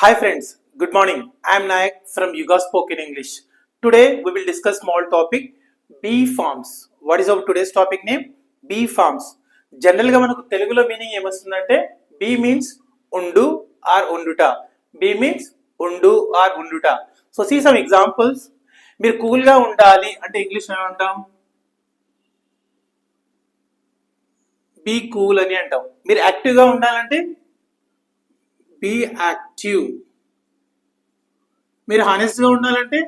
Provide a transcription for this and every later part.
Hi friends, good morning. I am Nayak from Yuga Spoken English. Today we will discuss small topic bee farms. What is our today's topic name? Bee farms. General గా మనకు తెలుగులో meaning ఏమొస్తుందంటే be means ఉండు or ఉండుట. Be means ఉండు or ఉండుట. So see some examples. మీరు cool గా ఉండాలి అంటే ఇంగ్లీష్ ఏమంటాం? బీ కూల్ అని అంటాం. మీరు యాక్టివ్ గా ఉండాలంటే బీ యాక్టివ్. మీరు హానెస్ట్ గా ఉండాలంటే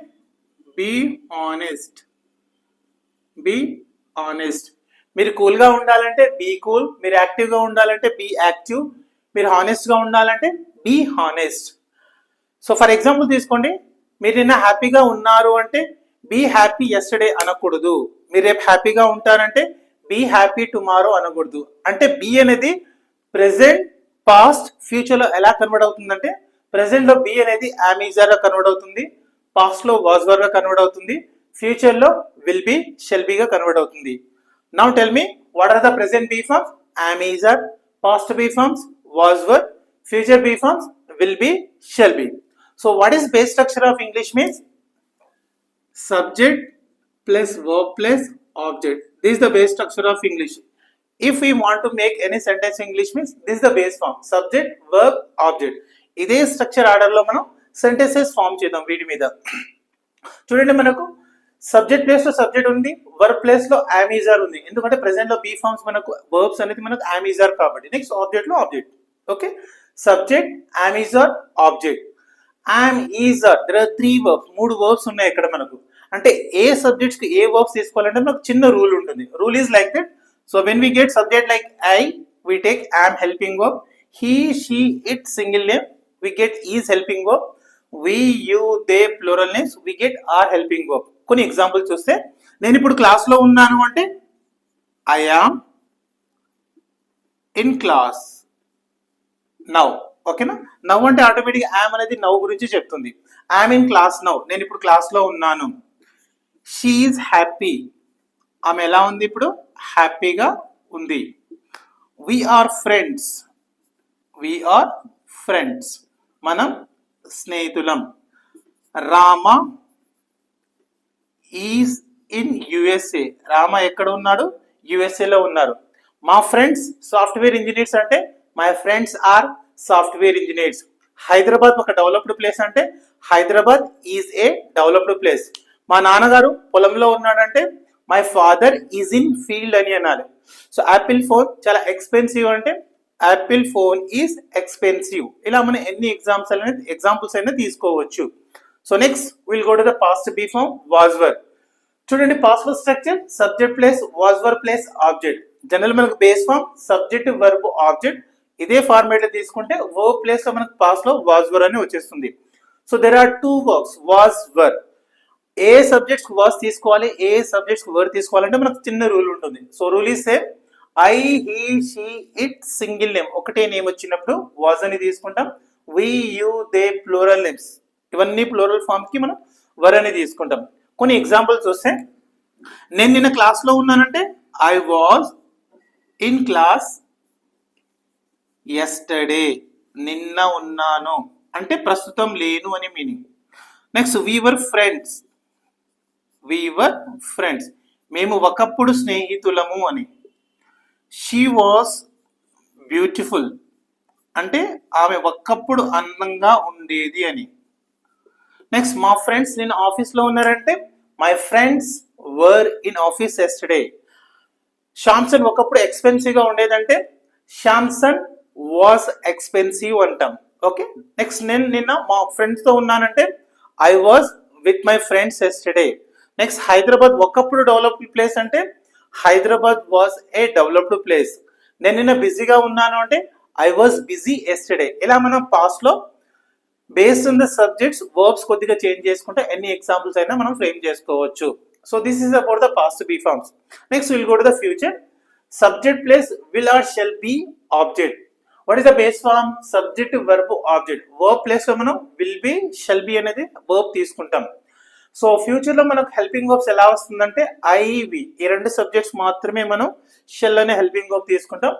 బీ హానెస్ట్. Be honest. మీరు కూల్ గా ఉండాలంటే బీ కూల్. మీరు యాక్టివ్ గా ఉండాలంటే బీ యాక్టివ్. మీరు హానెస్ట్ గా ఉండాలంటే be honest. So for example తీసుకోండి, మీరు నిన్న హ్యాపీగా ఉన్నారు అంటే బీ హ్యాపీ ఎస్టర్డే అనకూడదు. మీరు రేపు హ్యాపీగా ఉంటారంటే బీ హ్యాపీ టుమారో అనకూడదు. అంటే బీ అనేది ప్రెసెంట్, పాస్ట్, ఫ్యూచర్ లో ఎలా కన్వర్ట్ అవుతుందంటే ప్రెసెంట్ లో బీ అనేది ఆమీజర్ గా కన్వర్ట్ అవుతుంది, పాస్ట్ లో వాజ్ వర్ గా కన్వర్ట్ అవుతుంది, ఫ్యూచర్ లో విల్ బి షెల్ బి గా కన్వర్ట్ అవుతుంది. Now tell me what are the present be forms? Am is are. Past be forms was were. Future be forms will be, shall be. So what is base structure of English means? Subject plus verb plus object. This is the base structure of English. If we want to make any sentence in English means this is the base form. Subject, verb, object. ఇదే structure order లో మనం sentences form చేద్దాం వీటి మీద. చూడండి, మనకు subject plus లో subject ఉంది, వర్బ్ ప్లేస్ లో ఆమీజర్ ఉంది. ఎందుకంటే ప్రెసెంట్ లో బీ ఫార్మ్స్ మనకు వర్బ్స్ అనేది మనకు ఆమీజర్ కాబట్టి. నెక్స్ట్ ఆబ్జెక్ట్ లో object. Okay, subject, am is are, object. Am, is are, there are 3 verbs. 3 verbs ఉన్నాయి ఇక్కడ మనకు. అంటే ఏ సబ్జెక్ట్స్ కి ఏ వర్బ్స్ తీసుకోవాలంటే మనకు చిన్న రూల్ ఉంటుంది. Rule is like that. So when we get subject like I, we take am helping verb. He, she, it single name, we get is helping verb. We, you, they plural names, we get are helping verb. కొన్ని examples చూస్తే, నేను ఇప్పుడు class లో ఉన్నాను అంటే I am in class now. ఓకేనా? Now అంటే automatic am అనేది నవ్ గురించి చెప్తుంది. ఐఎమ్ ఇన్ క్లాస్ నౌ, నేను ఇప్పుడు క్లాస్ లో ఉన్నాను. షీ ఈజ్ హ్యాపీ, ఆమె ఎలా ఉంది ఇప్పుడు? హ్యాపీగా ఉంది. We are friends, we are friends, మనం స్నేహితులం. Rama is in USA, Rama ఎక్కడ ఉన్నాడు? యుఎస్ఏ లో ఉన్నారు. మా ఫ్రెండ్స్ సాఫ్ట్వేర్ ఇంజనీర్స్ అంటే my friends are software engineers. Hyderabad ఒక డెవలప్డ్ ప్లేస్ అంటే Hyderabad is a developed place. మా నాన్నగారు పొలంలో ఉన్నాడంటే my father is in field అని అనాలి. సో యాపిల్ ఫోన్ చాలా ఎక్స్పెన్సివ్ అంటే యాపిల్ ఫోన్ ఈజ్ ఎక్స్పెన్సివ్. ఇలా మనం ఎన్ని ఎగ్జాంపుల్స్ అయినా తీసుకోవచ్చు. So next will go to the past be form was were. చూడండి, past verb structure subject plus was were plus object. General మనకు base form subject, verb, object. ఇదే format లో తీసుకుంటే వర్బ్ ప్లేస్ లో మనకు పాస్ట్ లో వాజ్ వర్ అని వచ్చేస్తుంది. So there are 2 verbs was were. ఏ సబ్జెక్ట్స్ వాజ్ తీసుకోవాలి, ఏ సబ్జెక్ట్స్ వర్ తీసుకోవాలంటే మనకు చిన్న రూల్ ఉంటుంది. So rule is same. I, he, she, it single name, ఒకటే నేమ్ వచ్చినప్పుడు వాజ్ అని తీసుకుంటాం. We, you, they plural names, ఇవన్నీ ప్లూరల్ ఫామ్ కి మనం వర్ అని తీసుకుంటాం. కొన్ని ఎగ్జాంపుల్స్ వస్తే, నేను నిన్న క్లాస్ లో ఉన్నానంటే I was in class yesterday, నిన్న ఉన్నాను అంటే ప్రస్తుతం లేను అని meaning. Next we were friends, we were friends, మేము ఒకప్పుడు స్నేహితులము అని. షీ వాస్ బ్యూటిఫుల్ అంటే ఆమె ఒకప్పుడు అందంగా ఉండేది అని. నెక్స్ట్ మా ఫ్రెండ్స్ నేను ఆఫీస్ లో ఉన్నారంటే my friends were in office yesterday. Samson ఒకప్పుడు ఎక్స్పెన్సివ్ గా ఉండేదంటే శాంసన్ వాస్ ఎక్స్పెన్సివ్ అంటాం. ఓకే, నెక్స్ట్ నేను నిన్న మా ఫ్రెండ్స్ తో ఉన్నానంటే I was with my friends yesterday. Next Hyderabad ఒకప్పుడు డెవలప్డ్ ప్లేస్ అంటే Hyderabad was a developed place. నేను నిన్న బిజీగా ఉన్నాను అంటే ఐ వాజ్ బిజీ ఎస్టర్డే. ఇలా మనం పాస్ట్ లో based on the subjects verbs కొద్దిగా చేంజ్ చేసుకుంటే ఎన్ని ఎగ్జాంపుల్స్ అయినా మనం ఫ్రేమ్ చేసుకోవచ్చు. So this is about the past be forms. Next will go to the future. Subject plus will or shall be object. What is the base form? Subject, verb, object. Verb place లో మనం will be, shall be అనేది verb తీసుకుంటాం. So future లో మనకు helping verbs ఎలా వస్తుందంటే I, వి, ఈ 2 subjects మాత్రమే మనం షెల్ అనే హెల్పింగ్ వర్బ్ తీసుకుంటాం.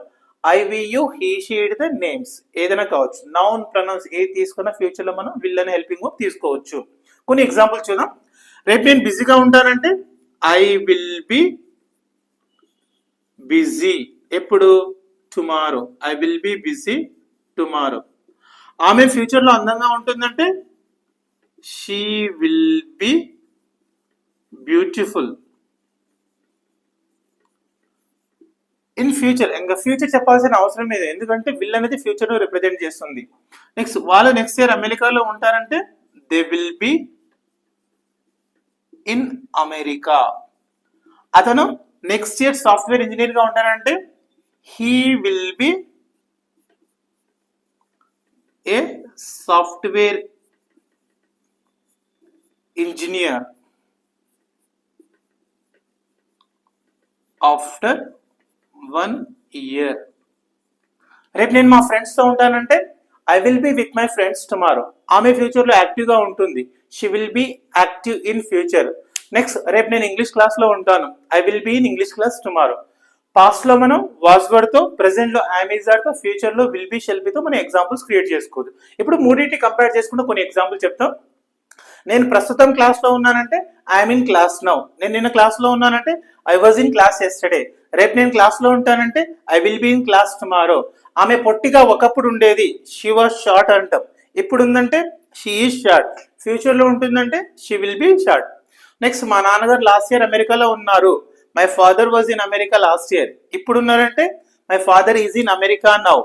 I we you he she it the names ఏదైనా కావచ్చు. నౌన్ ప్రొనౌన్స్ ఏది తీసుకున్న ఫ్యూచర్ లో మనం విల్ అనే హెల్పింగ్ వర్బ్ తీసుకోవచ్చు. కొన్ని ఎగ్జాంపుల్ చూద్దాం. రేపు నేను బిజీగా ఉంటానంటే ఐ విల్ బి బిజీ. ఎప్పుడు? Tomorrow. I will B busy tomorrow. ఆమె ఫ్యూచర్ లో అందంగా ఉంటుందంటే she will be beautiful in future. ఇంకా ఫ్యూచర్ చెప్పాల్సిన అవసరం లేదు, ఎందుకంటే విల్ అనేది ఫ్యూచర్ ను రిప్రజెంట్ చేస్తుంది. నెక్స్ట్, వాళ్ళు నెక్స్ట్ ఇయర్ అమెరికాలో ఉంటారంటే they will be in America. అతను నెక్స్ట్ ఇయర్ సాఫ్ట్వేర్ ఇంజనీర్ గా ఉంటారంటే he will be a software engineer after 1 year. రేపు నేను మా ఫ్రెండ్స్ తో ఉంటానంటే I will be with my friends tomorrow. ఆమె ఫ్యూచర్ లో యాక్టివ్ గా ఉంటుంది. She will be active in future. Next, రేపు నేను ఇంగ్లీష్ క్లాస్ లో ఉంటాను. I will be in English class tomorrow. Past లో మనం వాస్ వర్డ్ తో, ప్రెసెంట్ లో ఐఎమ్ ఈజ్ తో, ఫ్యూచర్ లో విల్ బి షెల్ బి తో మనం ఎగ్జాంపుల్స్ క్రియేట్ చేసుకోవచ్చు. ఇప్పుడు మూడింటి కంపేర్ చేసుకుంటే కొన్ని ఎగ్జాంపుల్ చెప్తాం. నేను ప్రస్తుతం క్లాస్ లో ఉన్నానంటే ఐఎమ్ ఇన్ క్లాస్ నౌ. నేను నిన్న క్లాస్ లో ఉన్నానంటే I was in class yesterday. రేపు నేను క్లాస్ లో ఉంటానంటే I will be in class tomorrow. ఆమె పొట్టిగా ఒకప్పుడు ఉండేది, షీ వాజ్ షార్ట్ అంటాం. ఇప్పుడు ఉందంటే షీ ఈజ్ షార్ట్. ఫ్యూచర్ లో ఉంటుందంటే she will be short. Next, మా నాన్నగారు లాస్ట్ ఇయర్ అమెరికాలో ఉన్నారు. My father was in America last year. ఇప్పుడు ఉన్నారంటే my father is in America now.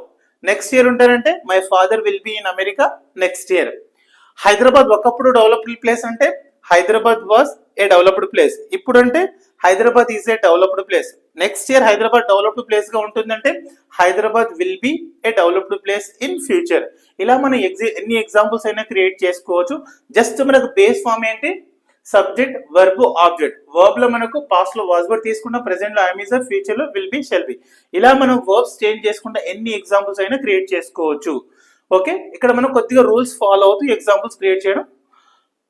Next year ఉంటారంటే my father will be in America next year. Hyderabad ఒకప్పుడు డెవలప్డ్ ప్లేస్ అంటే Hyderabad was a developed place. ఇప్పుడు అంటే Hyderabad is a developed place. Next year Hyderabad developed place గా ఉంటుందంటే Hyderabad will be a developed place in future. ఇలా మనం ఎన్ని ఎగ్జాంపుల్స్ అయినా క్రియేట్ చేసుకోవచ్చు. జస్ట్ మనకు బేస్ ఫామ్ ఏంటి? Subject, verb, object. వర్బ్ లో మనకు పాస్ట్ లో వాజ్ వర్డ్ తీసుకున్న, ప్రెసెంట్ లో ఐఎమ్ ఈజ్, ఫ్యూచర్ లో విల్ బి, షెల్ బి. ఇలా మనం వర్బ్స్ చేంజ్ చేసుకుంటే ఎన్ని ఎగ్జాంపుల్స్ అయినా క్రియేట్ చేసుకోవచ్చు. ఓకే, ఇక్కడ మనం కొద్దిగా రూల్స్ ఫాలో అవుతూ ఎగ్జాంపుల్స్ క్రియేట్ చేయడం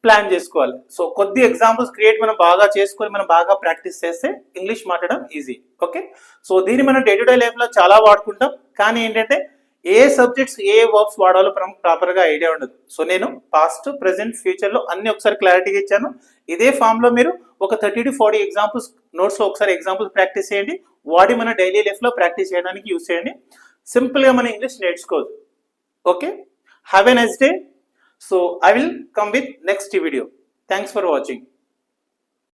ప్లాన్ చేసుకోవాలి. సో కొద్ది ఎగ్జాంపుల్స్ క్రియేట్ మనం బాగా చేసుకొని మనం బాగా ప్రాక్టీస్ చేస్తే ఇంగ్లీష్ మాట్లాడడం ఈజీ. ఓకే, సో దీన్ని మనం డే టు డే లైఫ్ లో చాలా వాడుకుంటాం. కానీ ఏంటంటే ఏ సబ్జెక్ట్స్ ఏ వర్బ్స్ వాడాలో మనం ప్రాపర్ గా ఐడియా ఉండదు. సో నేను పాస్ట్, ప్రెసెంట్, ఫ్యూచర్ లో అన్ని ఒకసారి క్లారిటీగా ఇచ్చాను. ఇదే ఫామ్ లో మీరు ఒక 30 to 40 ఎగ్జాంపుల్స్ నోట్స్ లో ఒకసారి ఎగ్జాంపుల్స్ ప్రాక్టీస్ చేయండి. వాడి మన డైలీ లైఫ్ లో ప్రాక్టీస్ చేయడానికి యూస్ చేయండి. సింపుల్ గా మన ఇంగ్లీష్ నేర్చుకోవచ్చు. Okay, have a nice day. So I will come with next video. Thanks for watching.